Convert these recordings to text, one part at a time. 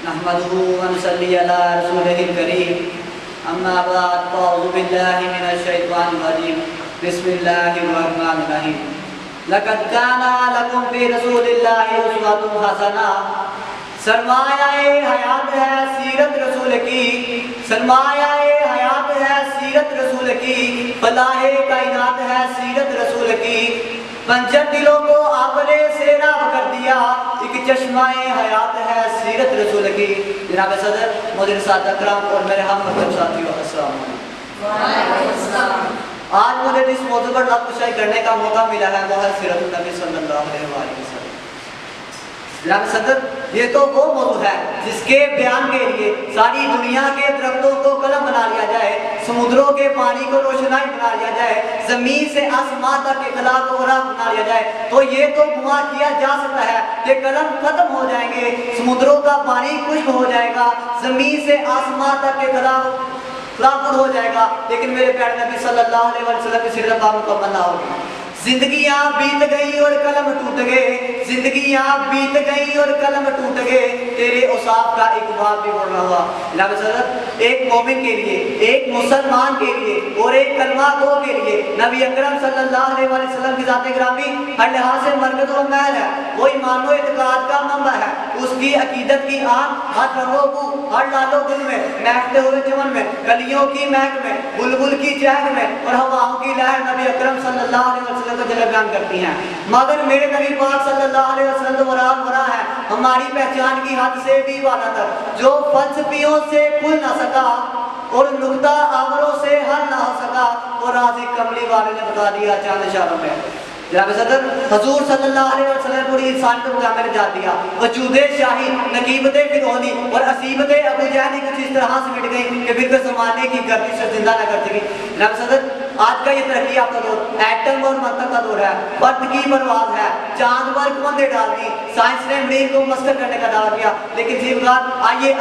نحمده ونصلي على رسوله الكريم اما بعد فاعوذ بالله من الشيطان الرجيم بسم الله الرحمن الرحيم لقد كان لكم في رسول الله اسوة حسنة سرمایہ حیات ہے سیرت رسول کی، سرمایہ حیات ہے سیرت رسول کی، فلاح کائنات ہے سیرت رسول کی، بنجر دلوں کو آپ نے سیراب کر دیا، ایک چشمہ حیات ہے سیرت رسول کی۔ جناب صدر، مدیر سادہ کرام اور میرے ہم مکتب ساتھیوں، السلام علیکم۔ آج مجھے اس موضوع پر لفظ کشائی کرنے کا موقع ملا ہے، وہ ہے سیرت النبی صلی اللہ علیہ وسلم۔ جناب صدر، یہ تو وہ موضوع ہے جس کے بیان کے لیے ساری دنیا کے درختوں کو قلم بنا لیا جائے، سمندروں کے پانی کو روشنائی بنا لیا جائے، زمین سے آسمان تک کے خلا کو راہ بنا لیا جائے، تو یہ تو گمان کیا جا سکتا ہے کہ قلم ختم ہو جائیں گے، سمندروں کا پانی خشک ہو جائے گا، زمین سے آسمان تک کے خلا ہو جائے گا، لیکن میرے پیارے نبی صلی اللہ علیہ وسلم کی سیرت مکمل نہ ہوگی۔ زندگیاں بیت گئی اور قلم ٹوٹ گئے، زندگیاں بیت گئی اور قلم ٹوٹ گئے، تیرے اوصاف کا ایک بات بھی بول رہا ہوا۔ جناب صدر، ایک مومن کے لیے، ایک مسلمان کے لیے اور ایک کلمہ گو کے لیے نبی اکرم صلی اللہ علیہ وسلم کی ذات گرامی ہر لحاظ سے مرکز و محل ہے، وہ ایمان و اعتقاد کا منبع ہے، اس کی عقیدت کی آن ہر رنگو بو، ہر لالو گل میں، مہکتے ہوئے چمن میں، کلیوں کی مہک میں، بلبل کی چہک میں اور ہواؤں کی لہر نبی اکرم صلی اللہ علیہ وسلم کو جلوہ بیان کرتی ہیں۔ مگر میرے نبی پاک صلی اللہ علیہ وسلم تو ورا ہے ہماری پہچان کی حد سے بھی والا تر، جو فلسفیوں سے کھل نہ سکا اور نقطہ آوروں سے حل نہ ہو سکا، اور راز کملی والے نے بتا دیا چاند اشاروں میں۔ جناب صدر، حضور صلی اللہ علیہ وسلم پوری انسان کو پیغام نجات دیا، وجود شاہی، نقیبت فرعونی اور عصیبت ابو جہلی کچھ اس طرح سے مٹ گئی کہ پھر کے زمانے کی گردش سے زندہ نہ کر سکی۔ جناب صدر، آج کا یہ ترقی یافتہ دور ایٹم اور منطق کا دور ہے، فرد کی پرواز ہے، چاند پر کمندیں ڈال دی، سائنس نے مرین کو مسخر کرنے کا دعویٰ کیا، لیکن جیوگار آئیے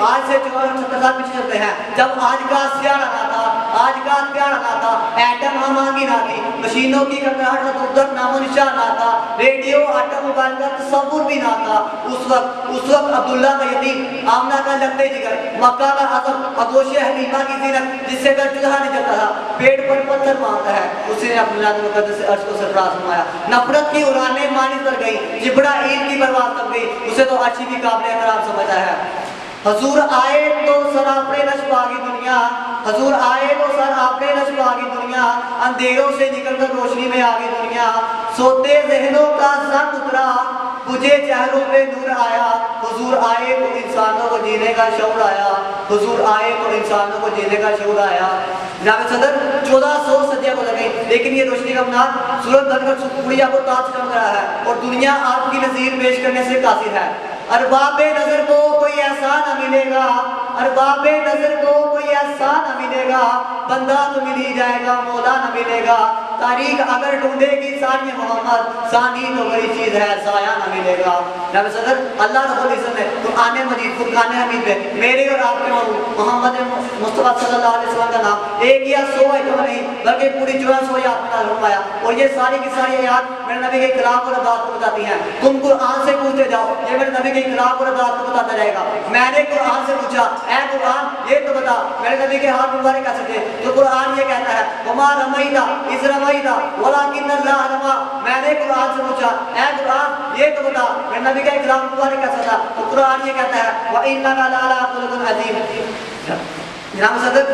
آج سے 70 سال پیچھے چلتے ہیں، جب آج کا سیاڑا نہ تھا، آج کا پیارا نہ تھا، ایٹم ہمانگی نہ تھی، مشینوں کی ککڑاہٹ کا تردد نام و نشان نہ تھا، ریڈیو آٹو موبائل کا تصور بھی نہ تھا۔ اس وقت عبداللہ کا یتیم، آمنہ کا لگتے جگر، مکہ کا عظم، اگوش حلیمہ کی زینت، جس سے گر چولہا نہیں جلتا تھا، پیٹ پر پتھر مانگتا ہے، اسی نے اپنے ذات مقدس سے عرش کو سرفراز فرمایا۔ نفرت کی اڑانیں مانی پر گئی، جبڑا عید کی پرواز تب گئی، اسے تو عرشی بھی قابل احترام سمجھا ہے۔ حضور آئے تو سراپڑے نش پاگی دنیا، حضور آئے تو سراپڑے نش پاگی دنیا، اندھیروں سے نکل کر روشنی میں آگئی دنیا، سوتے ذہنوں کا زنگ اترا، بجھے چہروں پہ نور آیا، حضور آئے تو انسانوں کو جینے کا شعور آیا، حضور آئے تو انسانوں کو جینے کا شعور آیا۔ جناب صدر، 1400 صدیاں گزر گئی، لیکن یہ روشنی کا منار سورج بن کر پوریا کو تاج چمک رہا ہے اور دنیا آپ کی نظیر پیش کرنے سے قاصر ہے۔ ارباب نظر کو کوئی ایسا نہ ملے گا، ارباب نظر کو کوئی ایسا نہ ملے گا، بندہ تو مل ہی جائے گا، مولا نہ ملے گا، تاریخ اگر ڈھونڈے گی ثانی محمد، ثانی تو بڑی چیز ہے، ضائع نہ ملے گا۔ جناب صدر، اللہ رب العزت نے قرآن مجید فرقان حمید میں میرے اور آپ کے محبوب محمد مصطفیٰ صلی اللہ علیہ وسلم کا نام ایک یا 100 آیتوں میں نہیں بلکہ پوری 1400 آیات میں نازل فرمایا، اور یہ ساری کی ساری آیات میرے نبی کے خلاف اور اطاعت کو بتاتی ہیں۔ تم قرآن سے پوچھتے جاؤ، یہ میرے نبی کے خلاف اور اطاعت کو بتاتا رہے گا۔ میں نے قرآن سے پوچھا، اے قرآن یہ تو بتا میرے نبی کے ہاتھ مبارک کیسے تھے، تو قرآن یہ کہتا ہے وما رمیت اذ رمیت ولکن اللہ رمی۔ میں نے قرآن سے پوچھا، اے قرآن یہ تو بتا میرے نبی کا خلاف مبارک کیسا تھا، تو قرآن یہ کہتا ہے وانک لعلی خلق عظیم۔ جناب صدر،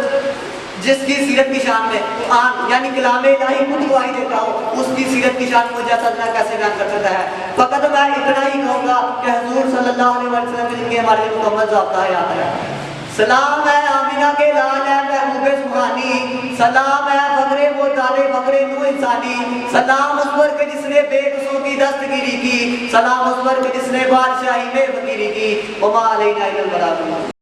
جس کی سیرت کی شان میں قرآن یعنی کلام الہی خود گواہی دیتا ہو، اس کی سیرت کی شان مجھے صدر کیسے بیان کر سکتا ہے۔ فقط میں اتنا ہی کہوں گا کہ حضور صلی اللہ علیہ وسلم کی زندگی ہمارے لیے مکمل ضابطہ حیات ہے۔ سلام ہے آمینہ کے لال ہے محبوب سبحانی، سلام ہے فخر مطالع فخر نو انسانی، سلام اس پر کہ جس نے بے قصوں کی دستگیری کی، سلام اس پر کہ جس نے بادشاہی میں فقیری کی، وما علینا الا البلاغ۔